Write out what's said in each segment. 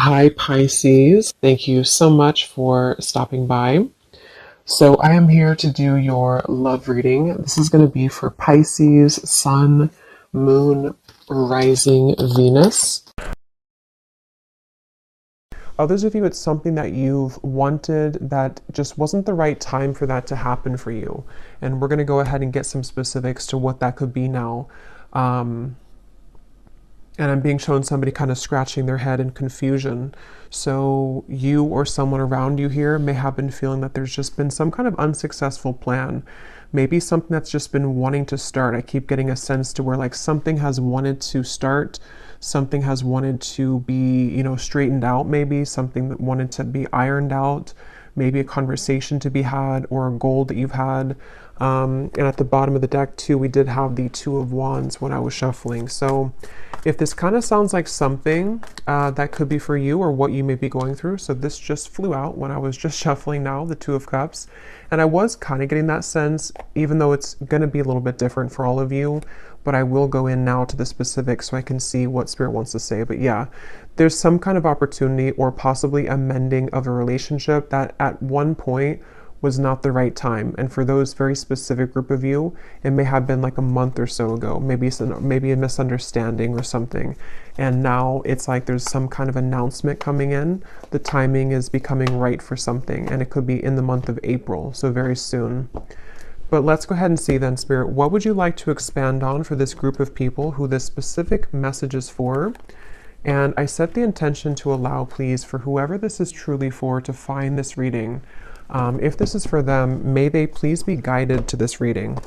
Hi, Pisces. Thank you so much for stopping by. So, I am here to do your love reading. This is going to be for Pisces, Sun, Moon, Rising, Venus. Others of you, it's something that you've wanted that just wasn't the right time for that to happen for you. And we're going to go ahead and get some specifics to what that could be now. Um, and I'm being shown somebody kind of scratching their head in confusion. So you or someone around you here may have been feeling that there's just been some kind of unsuccessful plan. Maybe something that's just been wanting to start. I keep getting a sense to where like something has wanted to start, something has wanted to be, straightened out, maybe something that wanted to be ironed out, maybe a conversation to be had or a goal that you've had. And at the bottom of the deck too, we did have the Two of Wands when I was shuffling. So if this kind of sounds like something that could be for you or what you may be going through. So this just flew out when I was just shuffling now, the Two of Cups. And I was kind of getting that sense, even though it's going to be a little bit different for all of you, but I will go in now to the specifics so I can see what Spirit wants to say. But yeah, there's some kind of opportunity or possibly a mending of a relationship that at one point was not the right time. And for those very specific group of you, it may have been like a month or so ago, maybe a misunderstanding or something. And now it's like there's some kind of announcement coming in. The timing is becoming right for something, and it could be in the month of April, so very soon. But let's go ahead and see then, Spirit, what would you like to expand on for this group of people who this specific message is for? And I set the intention to allow, please, for whoever this is truly for to find this reading. If this is for them, may they please be guided to this reading.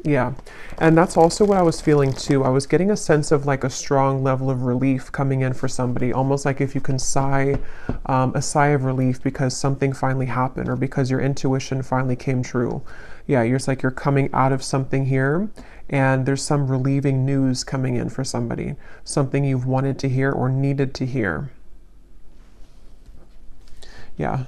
Yeah, and that's also what I was feeling too. I was getting a sense of like a strong level of relief coming in for somebody, almost like if you can sigh, a sigh of relief because something finally happened or because your intuition finally came true. Yeah, it's like you're coming out of something here and there's some relieving news coming in for somebody, something you've wanted to hear or needed to hear. Yeah.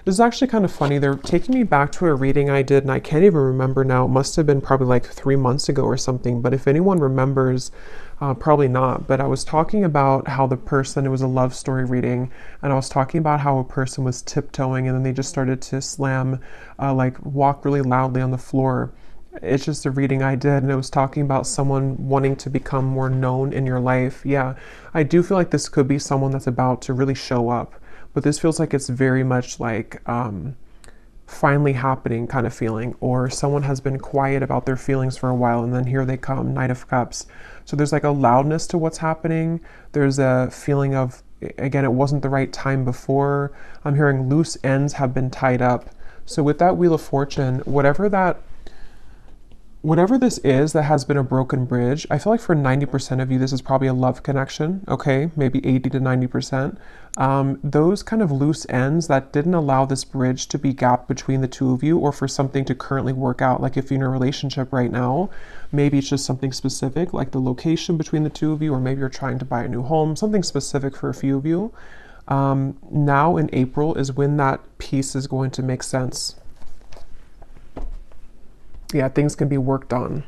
This is actually kind of funny. They're taking me back to a reading I did, and I can't even remember now. It must have been probably like 3 months ago or something. But if anyone remembers, probably not. But I was talking about how the person, it was a love story reading, and I was talking about how a person was tiptoeing and then they just started to slam, like walk really loudly on the floor. It's just a reading I did, and it was talking about someone wanting to become more known in your life. Yeah, I do feel like this could be someone that's about to really show up. But this feels like it's very much like finally happening kind of feeling, or someone has been quiet about their feelings for a while and then here they come, Knight of Cups. So there's like a loudness to what's happening. There's a feeling of, again, it wasn't the right time before. I'm hearing loose ends have been tied up. So with that Wheel of Fortune, whatever this is that has been a broken bridge, I feel like for 90% of you, this is probably a love connection, okay? Maybe 80 to 90%. Those kind of loose ends that didn't allow this bridge to be gapped between the two of you or for something to currently work out. Like if you're in a relationship right now, maybe it's just something specific, like the location between the two of you, or maybe you're trying to buy a new home, something specific for a few of you. Now in April is when that piece is going to make sense. Yeah, things can be worked on.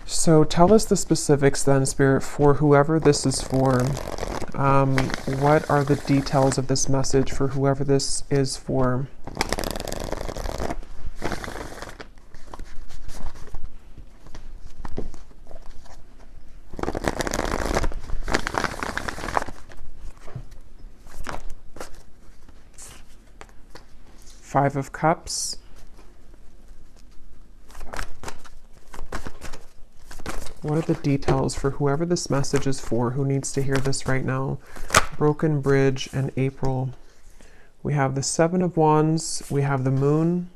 So tell us the specifics then, Spirit, for whoever this is for. What are the details of this message for whoever this is for? Five of Cups. What are the details for whoever this message is for, who needs to hear this right now? Broken bridge and April. We have the Seven of Wands. We have the Moon.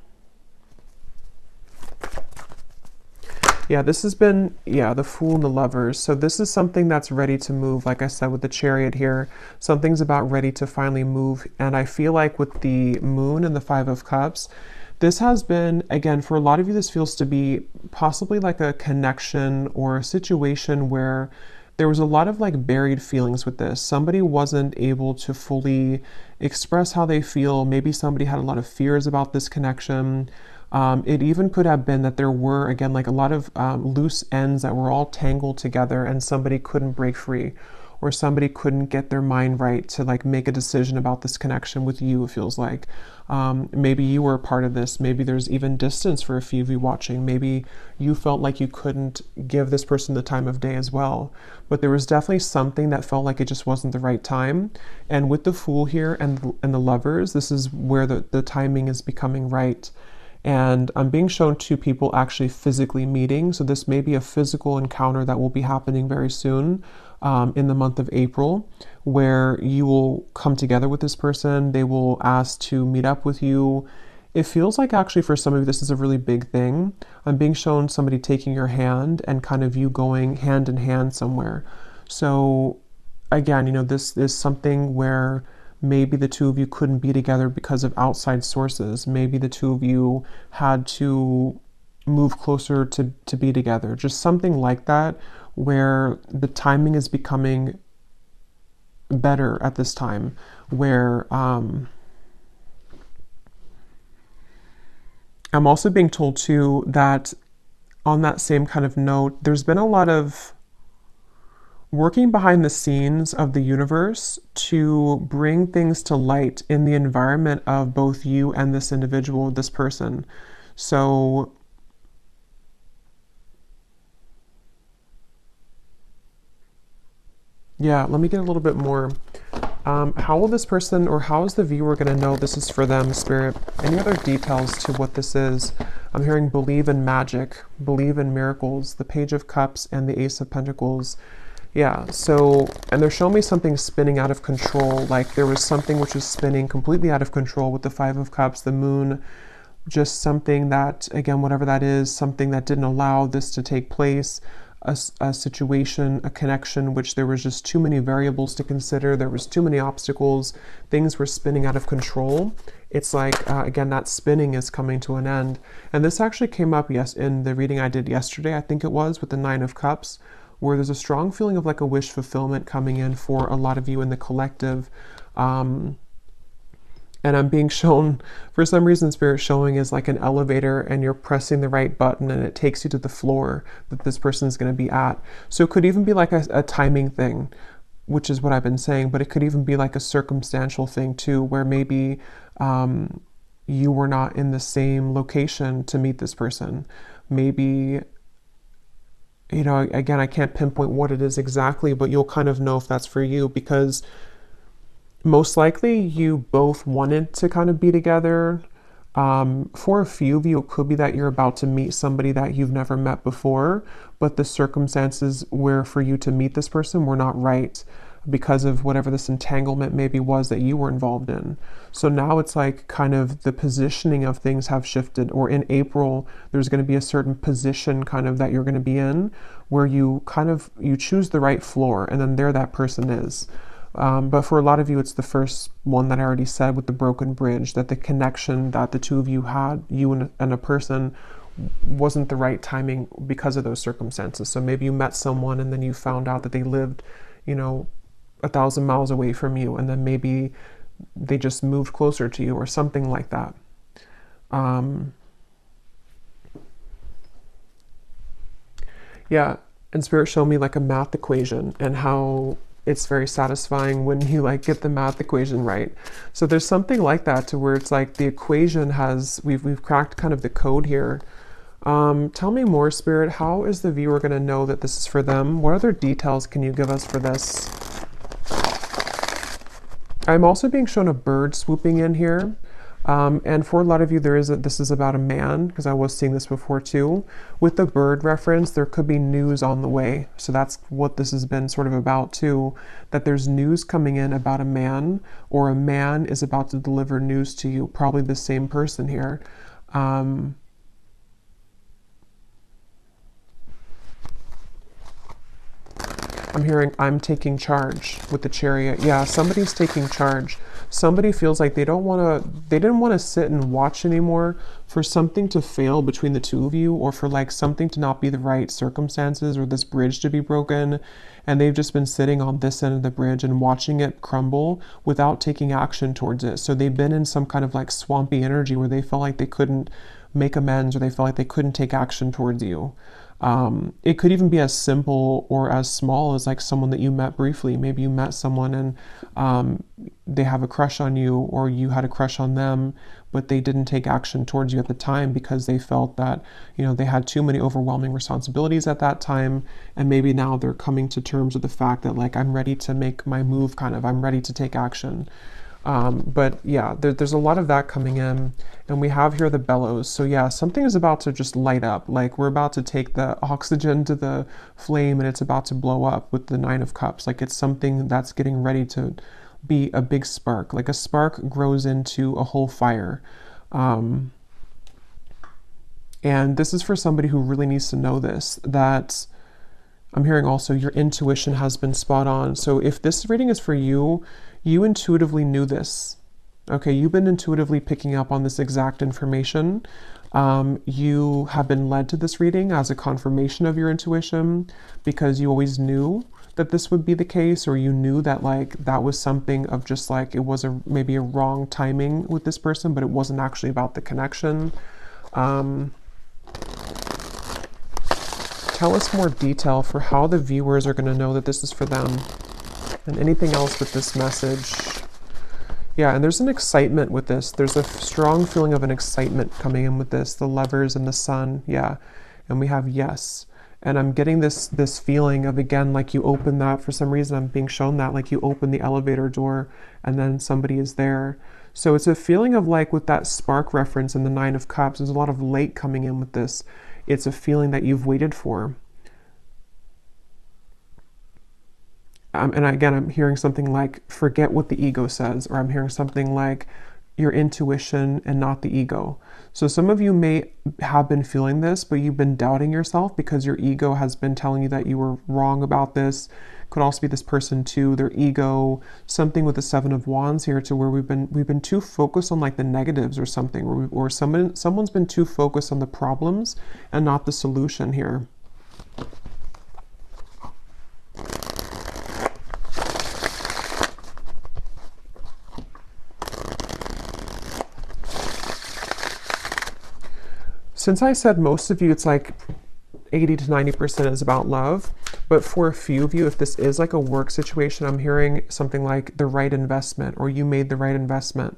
Yeah, this has been, the Fool and the Lovers. So this is something that's ready to move. Like I said, with the Chariot here, something's about ready to finally move. And I feel like with the Moon and the Five of Cups, this has been, again, for a lot of you, this feels to be possibly like a connection or a situation where there was a lot of like buried feelings with this. Somebody wasn't able to fully express how they feel. Maybe somebody had a lot of fears about this connection. It even could have been that there were, again, like a lot of loose ends that were all tangled together and somebody couldn't break free, or somebody couldn't get their mind right to like make a decision about this connection with you, it feels like. Maybe you were a part of this. Maybe there's even distance for a few of you watching. Maybe you felt like you couldn't give this person the time of day as well. But there was definitely something that felt like it just wasn't the right time. And with the Fool here and the Lovers, this is where the timing is becoming right. And I'm being shown two people actually physically meeting. So this may be a physical encounter that will be happening very soon in the month of April, where you will come together with this person. They will ask to meet up with you. It feels like actually for some of you, this is a really big thing. I'm being shown somebody taking your hand and kind of you going hand in hand somewhere. So again, this is something where maybe the two of you couldn't be together because of outside sources. Maybe the two of you had to move closer to be together. Just something like that, where the timing is becoming better at this time, where I'm also being told too that on that same kind of note, there's been a lot of working behind the scenes of the universe to bring things to light in the environment of both you and this individual, this person. So yeah, let me get a little bit more. How will this person, or how is the viewer going to know this is for them, Spirit? Any other details to what this is? I'm hearing believe in magic, believe in miracles, the Page of Cups and the Ace of Pentacles. Yeah, so, and they're showing me something spinning out of control, like there was something which was spinning completely out of control with the Five of Cups, the Moon, just something that, again, whatever that is, something that didn't allow this to take place, a situation, a connection, which there was just too many variables to consider, there was too many obstacles, things were spinning out of control. It's like, again, that spinning is coming to an end. And this actually came up, yes, in the reading I did yesterday, I think it was, with the Nine of Cups, where there's a strong feeling of like a wish fulfillment coming in for a lot of you in the collective. And I'm being shown, for some reason, Spirit showing is like an elevator and you're pressing the right button and it takes you to the floor that this person is going to be at. So it could even be like a timing thing, which is what I've been saying, but it could even be like a circumstantial thing too, where maybe you were not in the same location to meet this person. Maybe, again, I can't pinpoint what it is exactly, but you'll kind of know if that's for you, because most likely you both wanted to kind of be together. For a few of you, it could be that you're about to meet somebody that you've never met before, but the circumstances where for you to meet this person were not right because of whatever this entanglement maybe was that you were involved in. So now it's like kind of the positioning of things have shifted, or in April, there's going to be a certain position kind of that you're going to be in where you choose the right floor, and then there that person is. But for a lot of you, it's the first one that I already said with the broken bridge, that the connection that the two of you had, you and a person, wasn't the right timing because of those circumstances. So maybe you met someone and then you found out that they lived, 1,000 miles away from you, and then maybe they just moved closer to you or something like that. Yeah, and Spirit showed me like a math equation and how it's very satisfying when you like get the math equation right. So there's something like that to where it's like the equation has, we've cracked kind of the code here. Tell me more, Spirit. How is the viewer going to know that this is for them? What other details can you give us for this? I'm also being shown a bird swooping in here. And for a lot of you, this is about a man, because I was seeing this before too. With the bird reference, there could be news on the way. So that's what this has been sort of about too, that there's news coming in about a man, or a man is about to deliver news to you, probably the same person here. I'm hearing I'm taking charge with the Chariot. Yeah, somebody's taking charge. Somebody feels like they didn't want to sit and watch anymore for something to fail between the two of you, or for like something to not be the right circumstances, or this bridge to be broken. And they've just been sitting on this end of the bridge and watching it crumble without taking action towards it. So they've been in some kind of like swampy energy where they felt like they couldn't make amends, or they felt like they couldn't take action towards you. It could even be as simple or as small as like someone that you met briefly. Maybe you met someone and they have a crush on you, or you had a crush on them, but they didn't take action towards you at the time because they felt that, you know, they had too many overwhelming responsibilities at that time. And maybe now they're coming to terms with the fact that, like, I'm ready to make my move, kind of, I'm ready to take action. But yeah, there's a lot of that coming in, and we have here the bellows. So yeah, something is about to just light up. Like, we're about to take the oxygen to the flame, and it's about to blow up with the Nine of Cups. Like, it's something that's getting ready to be a big spark. Like, a spark grows into a whole fire. And this is for somebody who really needs to know this, that I'm hearing also your intuition has been spot on. So if this reading is for you, you intuitively knew this. Okay, you've been intuitively picking up on this exact information. You have been led to this reading as a confirmation of your intuition because you always knew that this would be the case, or you knew that, like, that was something of just like, it was maybe a wrong timing with this person, but it wasn't actually about the connection. Tell us more detail for how the viewers are going to know that this is for them, and anything else with this message. Yeah, and there's an excitement with this. There's a strong feeling of an excitement coming in with this, the Lovers and the Sun. Yeah, and we have yes. And I'm getting this feeling of, again, like you open that, for some reason I'm being shown that, like you open the elevator door and then somebody is there. So it's a feeling of, like, with that spark reference in the Nine of Cups, there's a lot of light coming in with this. It's a feeling that you've waited for. And again, I'm hearing something like, forget what the ego says, or I'm hearing something like your intuition and not the ego. So some of you may have been feeling this, but you've been doubting yourself because your ego has been telling you that you were wrong about this. Could also be this person too, their ego, something with the Seven of Wands here, to where we've been too focused on, like, the negatives or something, or someone's been too focused on the problems and not the solution here. Since I said most of you, it's like 80 to 90% is about love, but for a few of you, if this is like a work situation, I'm hearing something like the right investment, or you made the right investment.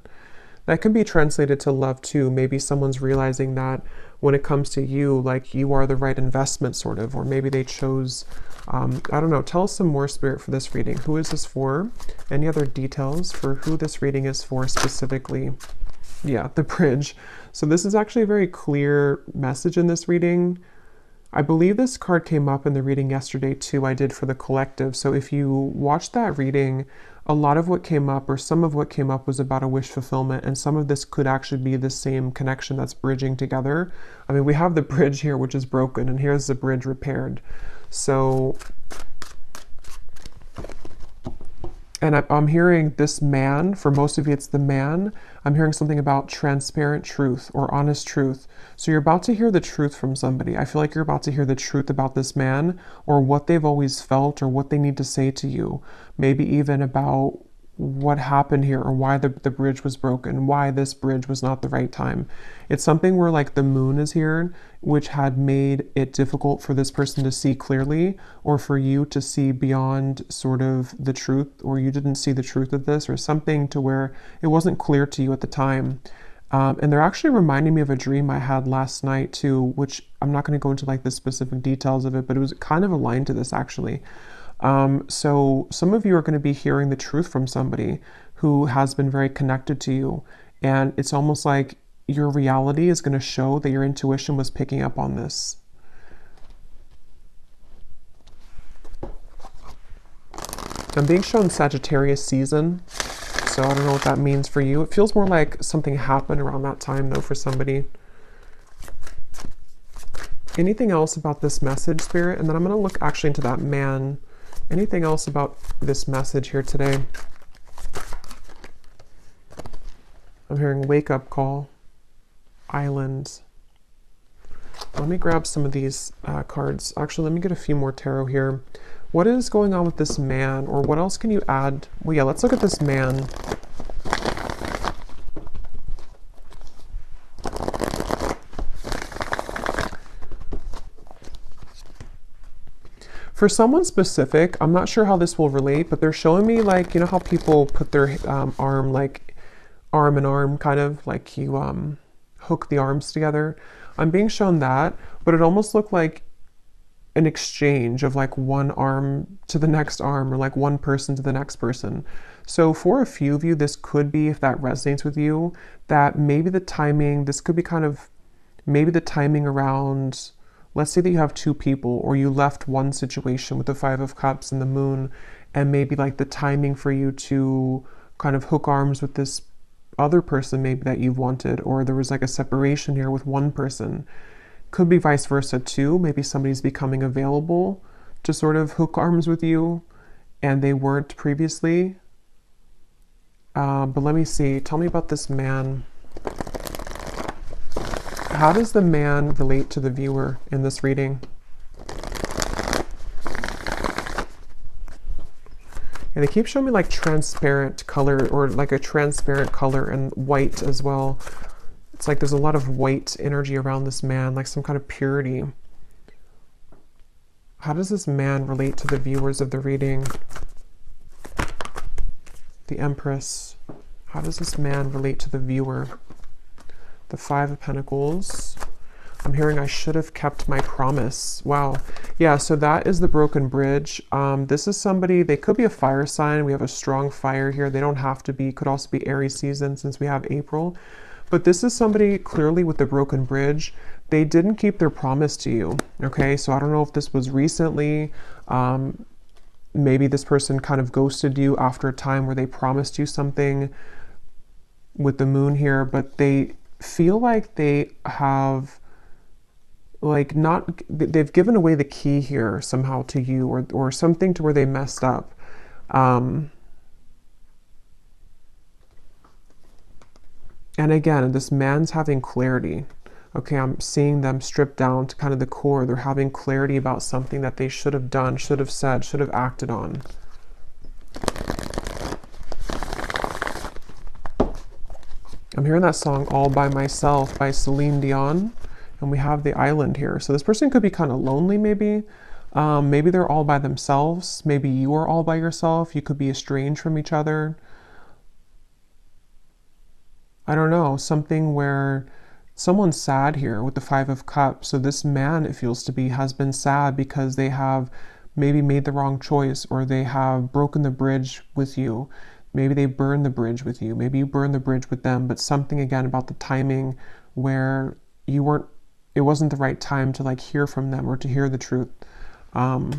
That can be translated to love too. Maybe someone's realizing that when it comes to you, like, you are the right investment, sort of, or maybe they chose, I don't know. Tell us some more, Spirit, for this reading. Who is this for? Any other details for who this reading is for specifically? Yeah, the bridge. So this is actually a very clear message in this reading. I believe this card came up in the reading yesterday too, I did for the collective. So if you watched that reading, a lot of what came up, or some of what came up, was about a wish fulfillment, and some of this could actually be the same connection that's bridging together. I mean, we have the bridge here, which is broken, and here's the bridge repaired. So, and I'm hearing this man, for most of you it's the man. I'm hearing something about transparent truth or honest truth. So you're about to hear the truth from somebody. I feel like you're about to hear the truth about this man, or what they've always felt, or what they need to say to you. Maybe even about what happened here, or why the bridge was broken, why this bridge was not the right time. It's something where, like, the moon is here, which had made it difficult for this person to see clearly, or for you to see beyond sort of the truth, or you didn't see the truth of this, or something to where it wasn't clear to you at the time. And they're actually reminding me of a dream I had last night too, which I'm not going to go into, like, the specific details of it, but it was kind of aligned to this actually. So some of you are going to be hearing the truth from somebody who has been very connected to you. And it's almost like your reality is going to show that your intuition was picking up on this. I'm being shown Sagittarius season. So I don't know what that means for you. It feels more like something happened around that time though for somebody. Anything else about this message, Spirit? And then I'm going to look actually into that man. Anything else about this message here today? I'm hearing wake up call, island. Let me grab some of these cards. Actually, let me get a few more tarot here. What is going on with this man, or what else can you add? Well, yeah, let's look at this man. For someone specific, I'm not sure how this will relate, but they're showing me like, you know how people put their arm, like arm in arm, kind of like you hook the arms together. I'm being shown that, but it almost looked like an exchange of like one arm to the next arm, or like one person to the next person. So for a few of you, this could be, if that resonates with you, that maybe the timing, this could be kind of maybe the timing around, let's say that you have two people, or you left one situation with the Five of Cups and the Moon, and maybe like the timing for you to kind of hook arms with this other person maybe that you've wanted, or there was like a separation here with one person. Could be vice versa too. Maybe somebody's becoming available to sort of hook arms with you and they weren't previously. But let me see. Tell me about this man. How does the man relate to the viewer in this reading? And they keep showing me like transparent color, or like a transparent color, and white as well. It's like there's a lot of white energy around this man, like some kind of purity. How does this man relate to the viewers of the reading? The Empress. How does this man relate to the viewer? The Five of Pentacles. I'm hearing I should have kept my promise. Wow. Yeah, so that is the broken bridge. This is somebody, they could be a fire sign. We have a strong fire here. They don't have to be, could also be Aries season since we have April. But this is somebody clearly with the broken bridge. They didn't keep their promise to you, okay? So I don't know if this was recently. Maybe this person kind of ghosted you after a time where they promised you something with the Moon here, but they feel like they have, like, not, they've given away the key here somehow to you, or something to where they messed up. And again, this man's having clarity. Okay, I'm seeing them stripped down to kind of the core. They're having clarity about something that they should have done, should have said, should have acted on. I'm hearing that song All By Myself by Celine Dion. And we have the island here. So this person could be kind of lonely maybe. Maybe they're all by themselves. Maybe you are all by yourself. You could be estranged from each other. I don't know, something where someone's sad here with the Five of Cups. So this man, it feels to be, has been sad because they have maybe made the wrong choice, or they have broken the bridge with you. Maybe they burned the bridge with you. Maybe you burned the bridge with them, but something again about the timing where you weren't, it wasn't the right time to like hear from them or to hear the truth. How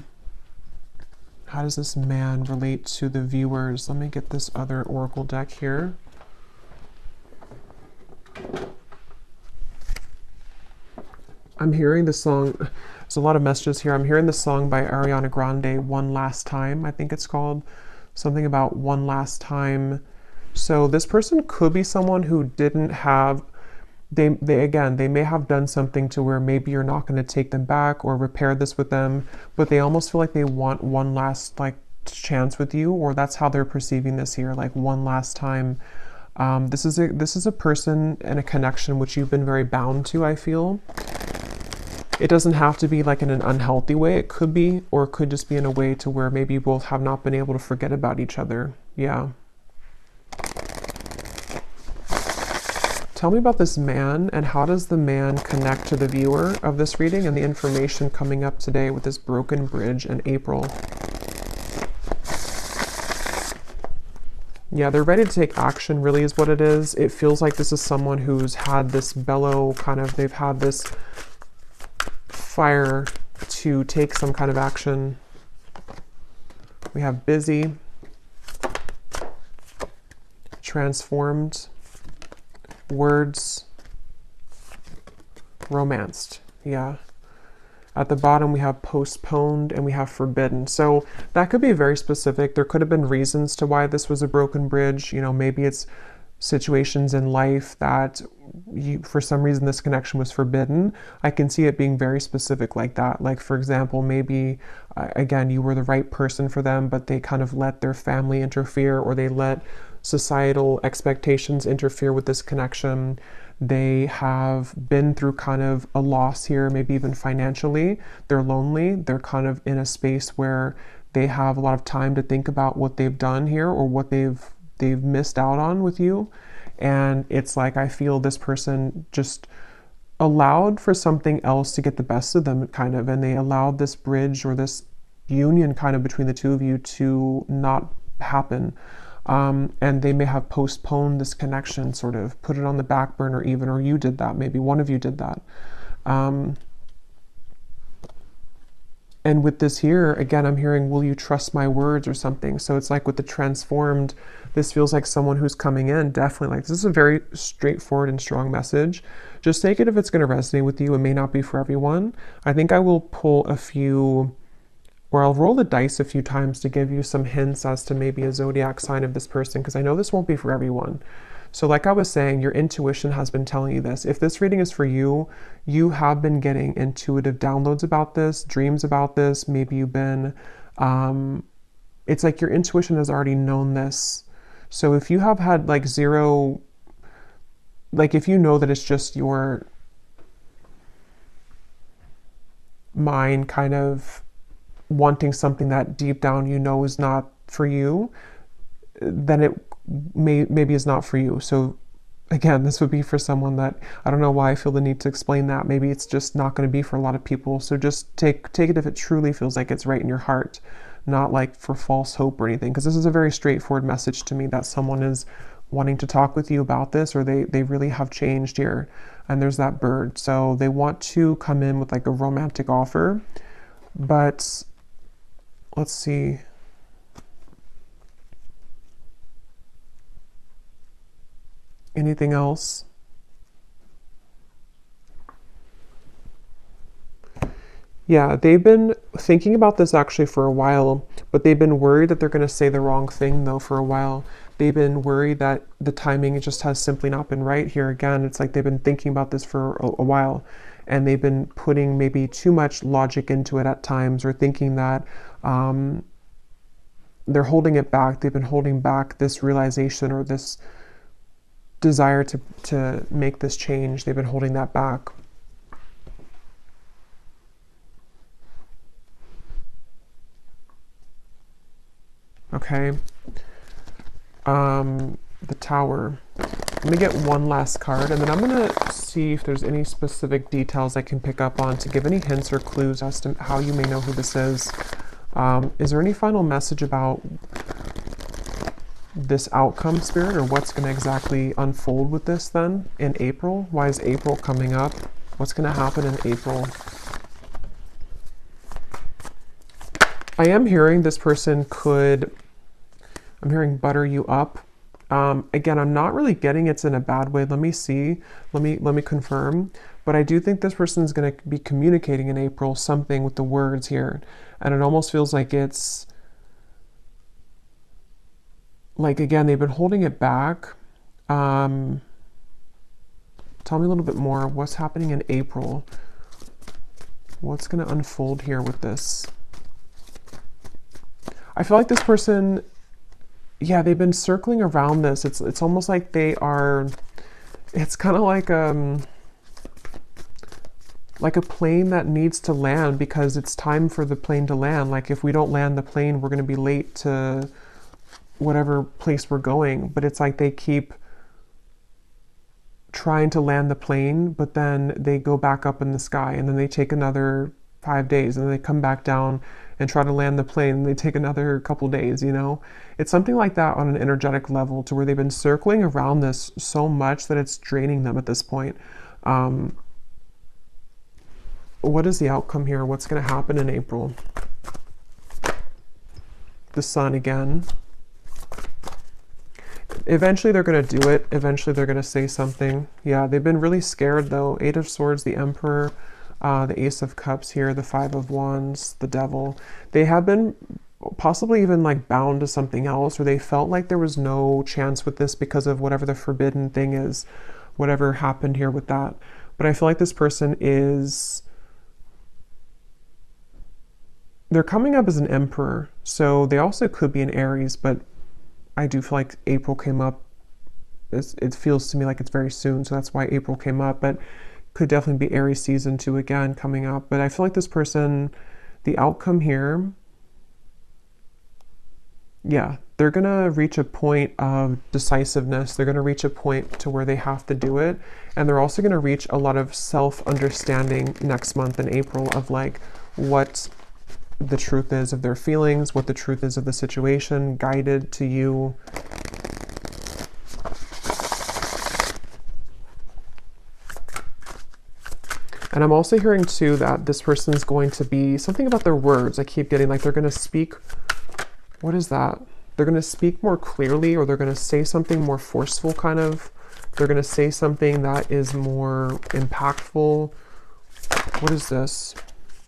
does this man relate to the viewers? Let me get this other oracle deck here. I'm hearing the song, there's a lot of messages here. I'm hearing the song by Ariana Grande, One Last Time, I think it's called. Something about one last time. So this person could be someone who didn't have, they may have done something to where maybe you're not going to take them back or repair this with them, but they almost feel like they want one last like chance with you, or that's how they're perceiving this here, like one last time. This is a person and a connection which you've been very bound to, I feel. It doesn't have to be like in an unhealthy way. It could be, or it could just be in a way to where maybe you both have not been able to forget about each other. Yeah. Tell me about this man, and how does the man connect to the viewer of this reading and the information coming up today with this broken bridge in April? Yeah, they're ready to take action, really is what it is. It feels like this is someone who's had this bellow kind of, they've had this fire to take some kind of action. We have busy, transformed, words, romanced. Yeah. At the bottom, we have postponed and we have forbidden. So that could be very specific. There could have been reasons to why this was a broken bridge. You know, maybe it's situations in life that for some reason this connection was forbidden. I can see it being very specific like that. Like, for example, maybe, again, you were the right person for them, but they kind of let their family interfere, or they let societal expectations interfere with this connection. They have been through kind of a loss here, maybe even financially. They're lonely. They're kind of in a space where they have a lot of time to think about what they've done here or what they've missed out on with you. And it's like, I feel this person just allowed for something else to get the best of them, kind of, and they allowed this bridge or this union kind of between the two of you to not happen. And they may have postponed this connection, sort of put it on the back burner even, or you did that, maybe one of you did that. And with this here, again, I'm hearing, will you trust my words or something? So it's like with the transformed, this feels like someone who's coming in, definitely like, this is a very straightforward and strong message. Just take it if it's going to resonate with you. It may not be for everyone. I think I will pull a few, or I'll roll the dice a few times to give you some hints as to maybe a zodiac sign of this person, because I know this won't be for everyone. So like I was saying, your intuition has been telling you this. If this reading is for you, you have been getting intuitive downloads about this, dreams about this. Maybe you've been, it's like your intuition has already known this. So if you have had like zero, like if you know that it's just your mind kind of wanting something that deep down you know is not for you, then it maybe is not for you. So again, this would be for someone that, I don't know why I feel the need to explain that. Maybe it's just not going to be for a lot of people. So just take it if it truly feels like it's right in your heart, not like for false hope or anything. Because this is a very straightforward message to me that someone is wanting to talk with you about this, or they really have changed here. And there's that bird. So they want to come in with like a romantic offer. But let's see. Anything else? Yeah, they've been thinking about this actually for a while, but they've been worried that they're going to say the wrong thing though for a while. They've been worried that the timing just has simply not been right here. Again, it's like they've been thinking about this for a while, and they've been putting maybe too much logic into it at times, or thinking that they're holding it back. They've been holding back this realization or this desire to make this change. They've been holding that back. Okay. The Tower. Let me get one last card, and then I'm going to see if there's any specific details I can pick up on to give any hints or clues as to how you may know who this is. Is there any final message about this outcome, Spirit, or what's going to exactly unfold with this then in April? Why is April coming up? What's going to happen in April? I am hearing this person could, I'm hearing butter you up. Again, I'm not really getting it's in a bad way. Let me see. Let me confirm. But I do think this person is going to be communicating in April something with the words here. And it almost feels like it's like, again, they've been holding it back. Tell me a little bit more. What's happening in April? What's going to unfold here with this? I feel like this person, yeah, they've been circling around this. It's almost like they are, it's kind of like a plane that needs to land because it's time for the plane to land. Like if we don't land the plane, we're going to be late to whatever place we're going. But it's like they keep trying to land the plane, but then they go back up in the sky, and then they take another 5 days, and then they come back down and try to land the plane, and they take another couple days, you know? It's something like that on an energetic level, to where they've been circling around this so much that it's draining them at this point. What is the outcome here? What's going to happen in April? The Sun again. Eventually they're going to do it. Eventually they're going to say something. Yeah, they've been really scared though. Eight of Swords, the Emperor, the Ace of Cups here, the Five of Wands, the Devil. They have been possibly even like bound to something else, or they felt like there was no chance with this because of whatever the forbidden thing is, whatever happened here with that. But I feel like this person is, they're coming up as an Emperor, so they also could be an Aries, but I do feel like April came up it feels to me like it's very soon, so that's why April came up, but could definitely be Aries season 2 again coming up. But I feel like this person, the outcome here, yeah, they're gonna reach a point of decisiveness. They're gonna reach a point to where they have to do it. And they're also gonna reach a lot of self-understanding next month in April of like what the truth is of their feelings, what the truth is of the situation, guided to you. And I'm also hearing too that this person's going to be something about their words. I keep getting like they're going to speak. What is that? They're going to speak more clearly, or they're going to say something more forceful, kind of. They're going to say something that is more impactful. What is this?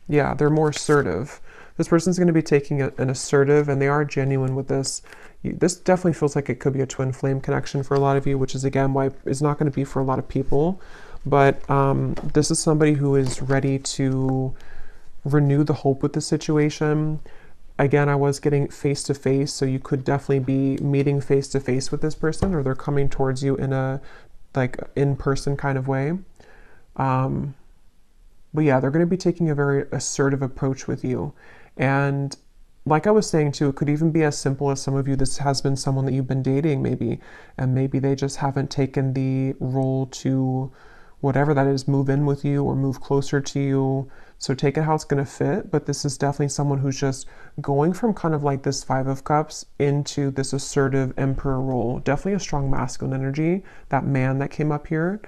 Yeah, they're more assertive. This person's going to be taking an assertive, and they are genuine with this. This definitely feels like it could be a twin flame connection for a lot of you, which is again why it's not going to be for a lot of people. But this is somebody who is ready to renew the hope with the situation. Again, I was getting face to face, so you could definitely be meeting face to face with this person, or they're coming towards you in a like in-person kind of way. But yeah, they're going to be taking a very assertive approach with you. And like I was saying too, it could even be as simple as some of you, this has been someone that you've been dating maybe, and maybe they just haven't taken the role to whatever that is, move in with you or move closer to you. So take it how it's going to fit. But this is definitely someone who's just going from kind of like this Five of Cups into this assertive Emperor role. Definitely a strong masculine energy, that man that came up here.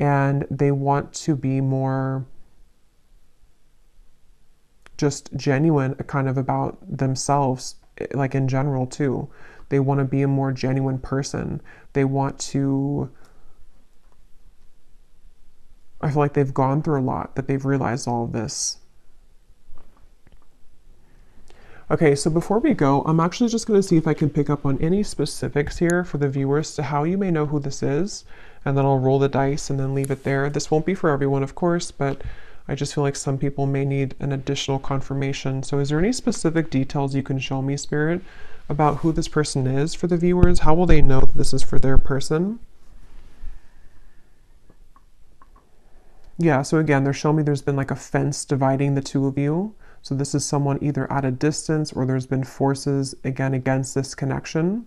And they want to be more just genuine kind of about themselves, like in general too. They want to be a more genuine person. They want to, I feel like they've gone through a lot, that they've realized all of this. Okay, so before we go, I'm actually just going to see if I can pick up on any specifics here for the viewers to how you may know who this is, and then I'll roll the dice and then leave it there. This won't be for everyone, of course, but I just feel like some people may need an additional confirmation. So is there any specific details you can show me, Spirit, about who this person is for the viewers? How will they know that this is for their person? Yeah, so again, they're showing me there's been like a fence dividing the two of you. So this is someone either at a distance, or there's been forces, again, against this connection.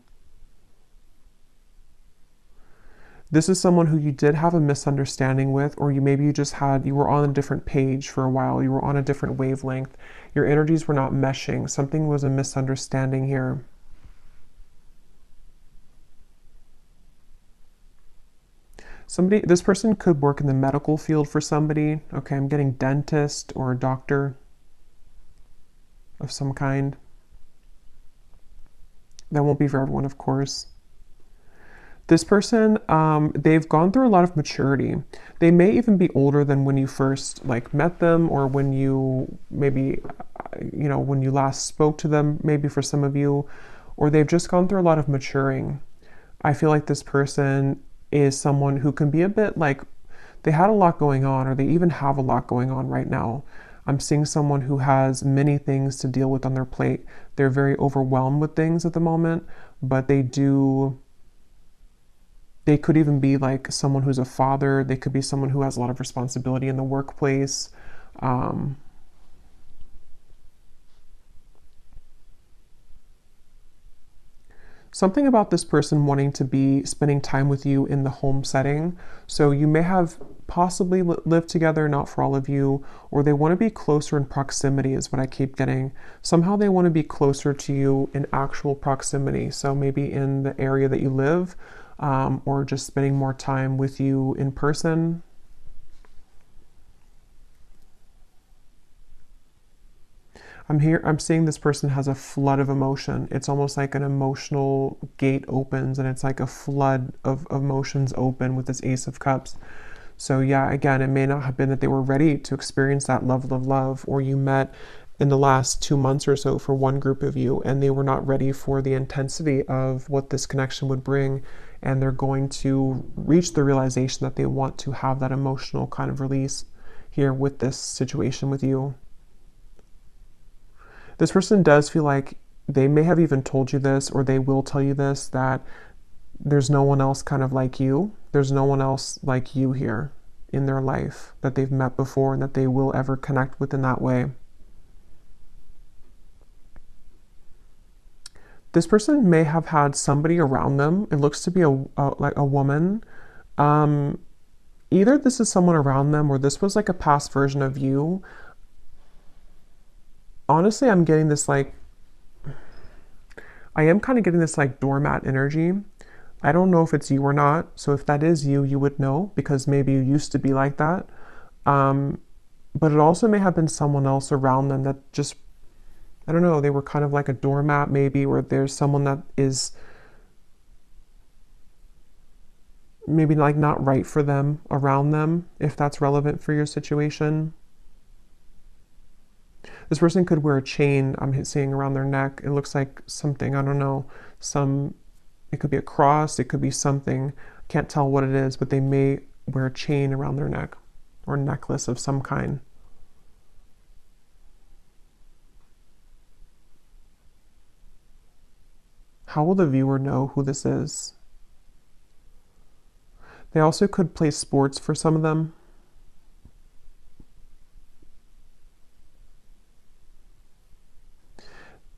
This is someone who you did have a misunderstanding with, or you were on a different page for a while. You were on a different wavelength. Your energies were not meshing. Something was a misunderstanding here. This person could work in the medical field for somebody. Okay, I'm getting dentist or a doctor of some kind. That won't be for everyone, of course. This person, they've gone through a lot of maturity. They may even be older than when you first like met them, or when you maybe, when you last spoke to them, maybe for some of you, or they've just gone through a lot of maturing. I feel like this person is someone who can be a bit like, they had a lot going on, or they even have a lot going on right now. I'm seeing someone who has many things to deal with on their plate. They're very overwhelmed with things at the moment, but they could even be like someone who's a father. They could be someone who has a lot of responsibility in the workplace. Something about this person wanting to be spending time with you in the home setting. So you may have possibly lived together, not for all of you, or they want to be closer in proximity is what I keep getting. Somehow they want to be closer to you in actual proximity. So maybe in the area that you live, or just spending more time with you in person. I'm seeing this person has a flood of emotion. It's almost like an emotional gate opens, and it's like a flood of emotions open with this Ace of Cups. So yeah, again, it may not have been that they were ready to experience that level of love, or you met in the last 2 months or so for one group of you, and they were not ready for the intensity of what this connection would bring, and they're going to reach the realization that they want to have that emotional kind of release here with this situation with you. This person does feel like they may have even told you this, or they will tell you this, that there's no one else kind of like you. There's no one else like you here in their life that they've met before and that they will ever connect with in that way. This person may have had somebody around them. It looks to be like a woman. Either this is someone around them or this was like a past version of you. Honestly, I'm getting this like, I am kind of getting this like doormat energy. I don't know if it's you or not. So if that is you, you would know because maybe you used to be like that. But it also may have been someone else around them that just, I don't know, they were kind of like a doormat maybe, or there's someone that is maybe like not right for them around them, if that's relevant for your situation. This person could wear a chain, I'm seeing, around their neck. It looks like something, I don't know, it could be a cross, it could be something. I can't tell what it is, but they may wear a chain around their neck or a necklace of some kind. How will the viewer know who this is? They also could play sports for some of them.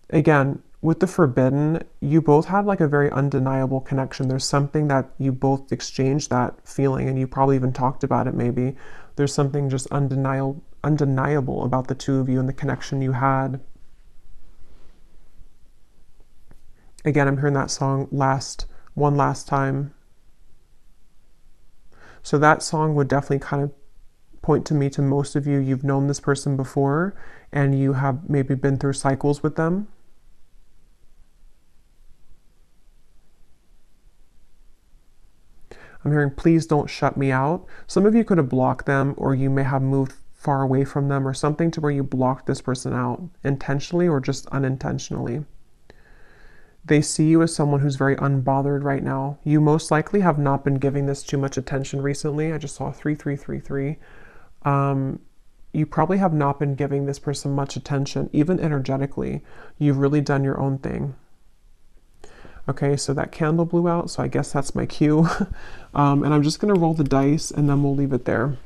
Again, with the forbidden, you both had like a very undeniable connection. There's something that you both exchanged that feeling, and you probably even talked about it maybe. There's something just undeniable about the two of you and the connection you had. Again, I'm hearing that song One Last Time. So that song would definitely kind of point to me to most of you. You've known this person before and you have maybe been through cycles with them. I'm hearing, please don't shut me out. Some of you could have blocked them, or you may have moved far away from them or something to where you blocked this person out intentionally or just unintentionally. They see you as someone who's very unbothered right now. You most likely have not been giving this too much attention recently. I just saw 3333. You probably have not been giving this person much attention, even energetically. You've really done your own thing. Okay, so that candle blew out, so I guess that's my cue. And I'm just going to roll the dice and then we'll leave it there.